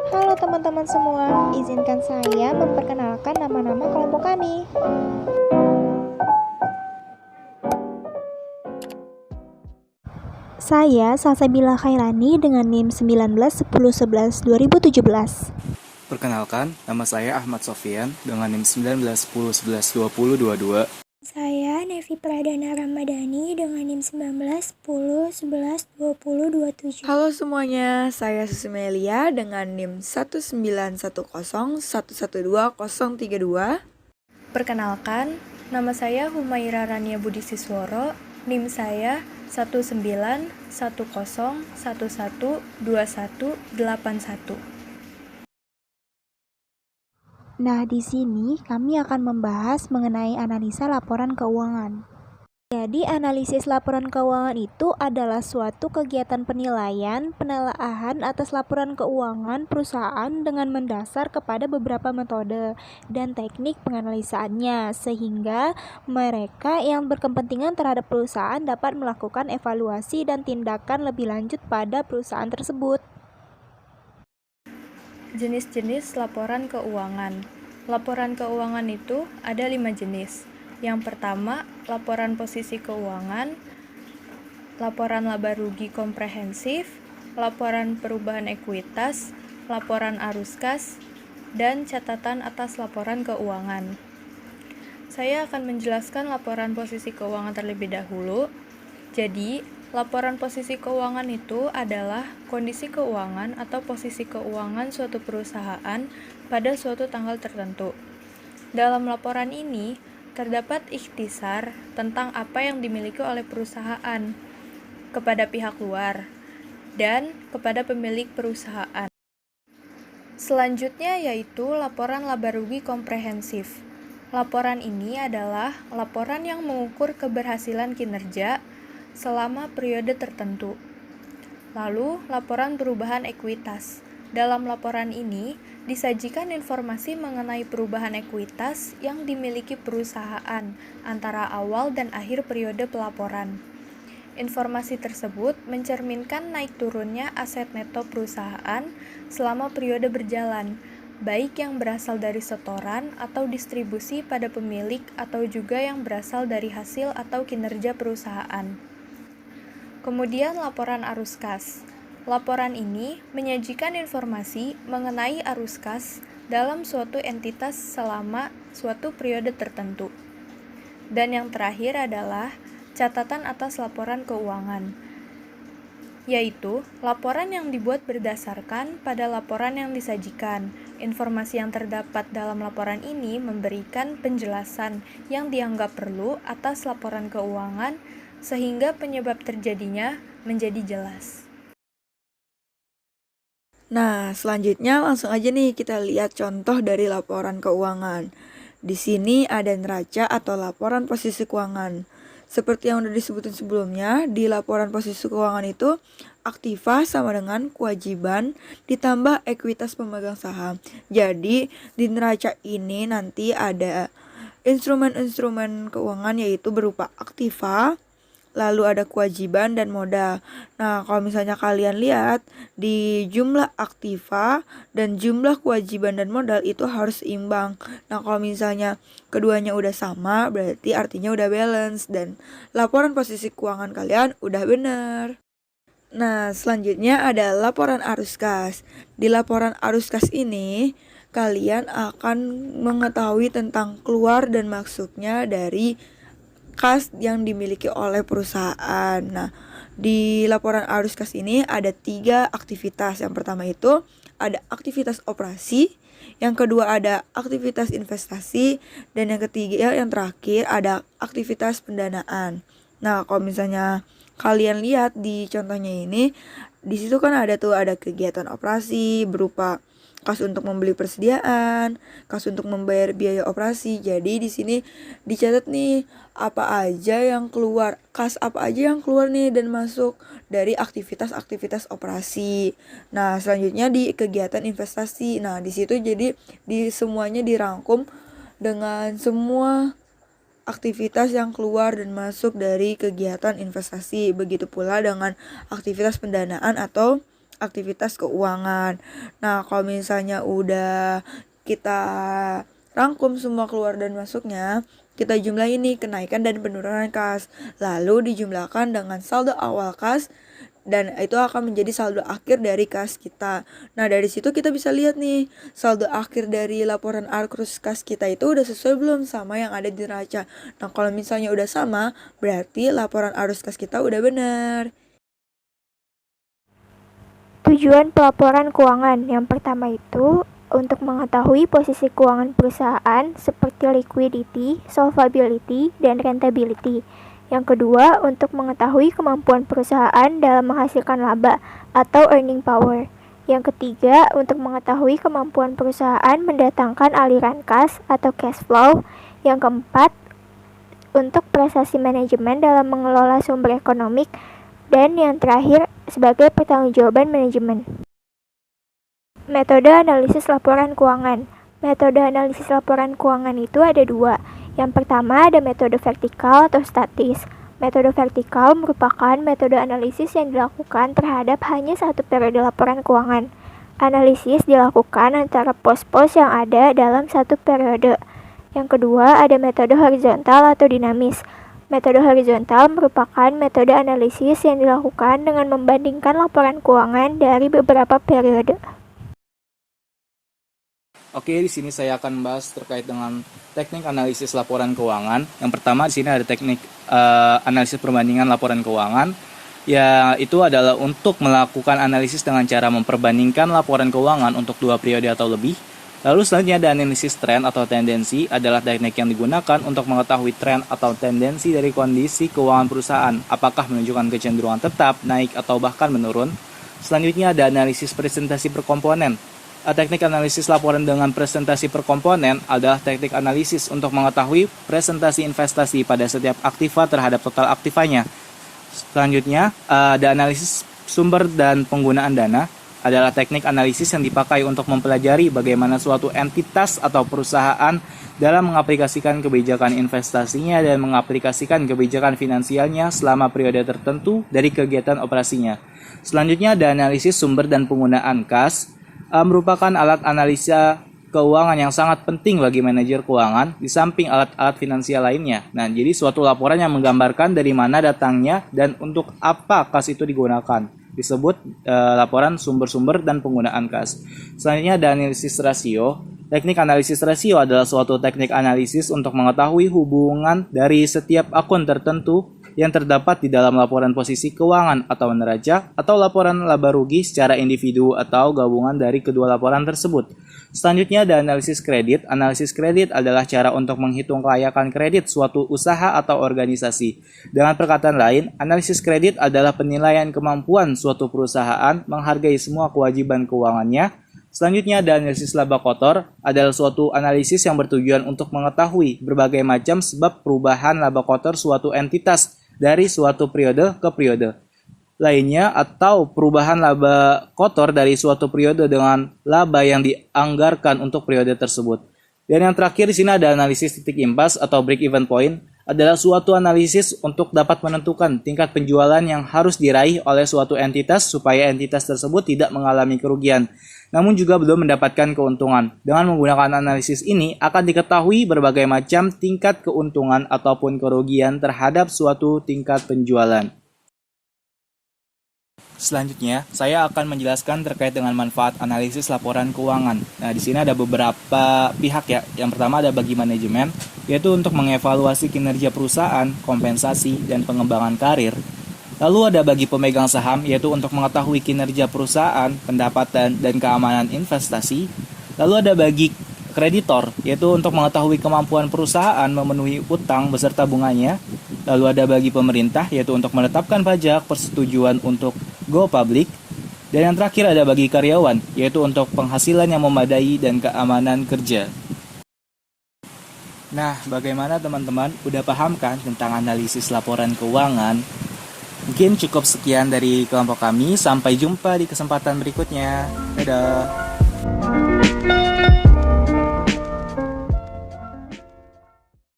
Halo teman-teman semua, izinkan saya memperkenalkan nama-nama kelompok kami. Saya Salsabila Khairani dengan NIM 19 10 11 2017. Perkenalkan, nama saya Ahmad Sofian dengan NIM 19 10 11 20 22. Saya Nevi Pradana Ramadhani dengan NIM 19 10 11 20 27. Halo semuanya, saya Susi Melia dengan NIM 19101120032. Perkenalkan, nama saya Humaira Rania Budi Sisworo, NIM saya 1910112181. Nah, di sini kami akan membahas mengenai analisa laporan keuangan. Jadi, analisis laporan keuangan itu adalah suatu kegiatan penilaian, penelaahan atas laporan keuangan perusahaan dengan mendasar kepada beberapa metode dan teknik penganalisaannya, sehingga mereka yang berkepentingan terhadap perusahaan dapat melakukan evaluasi dan tindakan lebih lanjut pada perusahaan tersebut. Jenis-jenis laporan keuangan. Laporan keuangan itu ada 5 jenis. Yang pertama, laporan posisi keuangan, laporan laba rugi komprehensif, laporan perubahan ekuitas, laporan arus kas, dan catatan atas laporan keuangan. Saya akan menjelaskan laporan posisi keuangan terlebih dahulu. Jadi, laporan posisi keuangan itu adalah kondisi keuangan atau posisi keuangan suatu perusahaan pada suatu tanggal tertentu. Dalam laporan ini, terdapat ikhtisar tentang apa yang dimiliki oleh perusahaan kepada pihak luar dan kepada pemilik perusahaan. Selanjutnya yaitu laporan laba rugi komprehensif. Laporan ini adalah laporan yang mengukur keberhasilan kinerja selama periode tertentu. Lalu, laporan perubahan ekuitas. Dalam laporan ini, disajikan informasi mengenai perubahan ekuitas yang dimiliki perusahaan antara awal dan akhir periode pelaporan. Informasi tersebut mencerminkan naik turunnya aset neto perusahaan selama periode berjalan, baik yang berasal dari setoran atau distribusi pada pemilik atau juga yang berasal dari hasil atau kinerja perusahaan. Kemudian laporan arus kas. Laporan ini menyajikan informasi mengenai arus kas dalam suatu entitas selama suatu periode tertentu. Dan yang terakhir adalah catatan atas laporan keuangan, yaitu laporan yang dibuat berdasarkan pada laporan yang disajikan. Informasi yang terdapat dalam laporan ini memberikan penjelasan yang dianggap perlu atas laporan keuangan sehingga penyebab terjadinya menjadi jelas. Nah, selanjutnya langsung aja nih kita lihat contoh dari laporan keuangan. Di sini ada neraca atau laporan posisi keuangan. Seperti yang udah disebutin sebelumnya, di laporan posisi keuangan itu aktiva sama dengan kewajiban ditambah ekuitas pemegang saham. Jadi, di neraca ini nanti ada instrumen-instrumen keuangan yaitu berupa aktiva, lalu ada kewajiban dan modal. Nah, kalau misalnya kalian lihat di jumlah aktiva dan jumlah kewajiban dan modal itu harus imbang. Nah, kalau misalnya keduanya udah sama, berarti artinya udah balance dan laporan posisi keuangan kalian udah benar. Nah, selanjutnya ada laporan arus kas. Di laporan arus kas ini, kalian akan mengetahui tentang keluar dan masuknya dari kas yang dimiliki oleh perusahaan. Nah, di laporan arus kas ini ada 3 aktivitas. Yang pertama itu ada aktivitas operasi, yang kedua ada aktivitas investasi, dan yang ketiga yang terakhir ada aktivitas pendanaan. Nah, kalau misalnya kalian lihat di contohnya ini, di situ kan ada kegiatan operasi berupa kas untuk membeli persediaan, kas untuk membayar biaya operasi. Jadi di sini dicatat nih apa aja yang keluar, kas apa aja yang keluar nih dan masuk dari aktivitas-aktivitas operasi. Nah, selanjutnya di kegiatan investasi. Nah, di situ jadi di semuanya dirangkum dengan semua aktivitas yang keluar dan masuk dari kegiatan investasi. Begitu pula dengan aktivitas pendanaan atau aktivitas keuangan. Nah, kalau misalnya udah kita rangkum semua keluar dan masuknya, kita jumlah ini kenaikan dan penurunan kas. Lalu dijumlahkan dengan saldo awal kas dan itu akan menjadi saldo akhir dari kas kita. Nah, dari situ kita bisa lihat nih, saldo akhir dari laporan arus kas kita itu udah sesuai belum sama yang ada di neraca. Nah, kalau misalnya udah sama, berarti laporan arus kas kita udah benar. Tujuan pelaporan keuangan yang pertama itu untuk mengetahui posisi keuangan perusahaan seperti liquidity, solvability, dan rentability. Yang kedua, untuk mengetahui kemampuan perusahaan dalam menghasilkan laba atau earning power. Yang ketiga, untuk mengetahui kemampuan perusahaan mendatangkan aliran kas atau cash flow. Yang keempat, untuk prestasi manajemen dalam mengelola sumber ekonomi. Dan yang terakhir, sebagai pertanggungjawaban manajemen. Metode analisis laporan keuangan. Metode analisis laporan keuangan itu ada dua. Yang pertama ada metode vertikal atau statis. Metode vertikal merupakan metode analisis yang dilakukan terhadap hanya satu periode laporan keuangan. Analisis dilakukan antara pos-pos yang ada dalam satu periode. Yang kedua ada metode horizontal atau dinamis. Metode horizontal merupakan metode analisis yang dilakukan dengan membandingkan laporan keuangan dari beberapa periode. Oke, di sini saya akan membahas terkait dengan teknik analisis laporan keuangan. Yang pertama di sini ada teknik analisis perbandingan laporan keuangan. Ya, itu adalah untuk melakukan analisis dengan cara memperbandingkan laporan keuangan untuk 2 periode atau lebih. Lalu selanjutnya ada analisis tren atau tendensi, adalah teknik yang digunakan untuk mengetahui tren atau tendensi dari kondisi keuangan perusahaan, apakah menunjukkan kecenderungan tetap, naik, atau bahkan menurun. Selanjutnya ada analisis presentasi per komponen. Teknik analisis laporan dengan presentasi per komponen adalah teknik analisis untuk mengetahui presentasi investasi pada setiap aktiva terhadap total aktivanya. Selanjutnya, ada analisis sumber dan penggunaan dana, adalah teknik analisis yang dipakai untuk mempelajari bagaimana suatu entitas atau perusahaan dalam mengaplikasikan kebijakan investasinya dan mengaplikasikan kebijakan finansialnya selama periode tertentu dari kegiatan operasinya. Selanjutnya ada analisis sumber dan penggunaan kas, merupakan alat analisa keuangan yang sangat penting bagi manajer keuangan di samping alat-alat finansial lainnya. Nah, jadi suatu laporan yang menggambarkan dari mana datangnya dan untuk apa kas itu digunakan disebut laporan sumber-sumber dan penggunaan kas. Selanjutnya ada analisis rasio. Teknik analisis rasio adalah suatu teknik analisis untuk mengetahui hubungan dari setiap akun tertentu yang terdapat di dalam laporan posisi keuangan atau neraca atau laporan laba rugi secara individu atau gabungan dari kedua laporan tersebut. Selanjutnya ada analisis kredit. Analisis kredit adalah cara untuk menghitung kelayakan kredit suatu usaha atau organisasi. Dengan perkataan lain, analisis kredit adalah penilaian kemampuan suatu perusahaan menghargai semua kewajiban keuangannya. Selanjutnya ada analisis laba kotor, adalah suatu analisis yang bertujuan untuk mengetahui berbagai macam sebab perubahan laba kotor suatu entitas dari suatu periode ke periode lainnya atau perubahan laba kotor dari suatu periode dengan laba yang dianggarkan untuk periode tersebut. Dan yang terakhir di sini ada analisis titik impas atau break even point, adalah suatu analisis untuk dapat menentukan tingkat penjualan yang harus diraih oleh suatu entitas supaya entitas tersebut tidak mengalami kerugian, namun juga belum mendapatkan keuntungan. Dengan menggunakan analisis ini akan diketahui berbagai macam tingkat keuntungan ataupun kerugian terhadap suatu tingkat penjualan. Selanjutnya, saya akan menjelaskan terkait dengan manfaat analisis laporan keuangan. Nah, di sini ada beberapa pihak ya. Yang pertama ada bagi manajemen, yaitu untuk mengevaluasi kinerja perusahaan, kompensasi, dan pengembangan karir. Lalu ada bagi pemegang saham, yaitu untuk mengetahui kinerja perusahaan, pendapatan, dan keamanan investasi. Lalu ada bagi kreditor, yaitu untuk mengetahui kemampuan perusahaan memenuhi utang beserta bunganya. Lalu ada bagi pemerintah, yaitu untuk menetapkan pajak, persetujuan untuk go public. Dan yang terakhir ada bagi karyawan, yaitu untuk penghasilan yang memadai dan keamanan kerja. Nah, bagaimana teman-teman? Udah paham kan tentang analisis laporan keuangan? Mungkin cukup sekian dari kelompok kami. Sampai jumpa di kesempatan berikutnya. Dadah.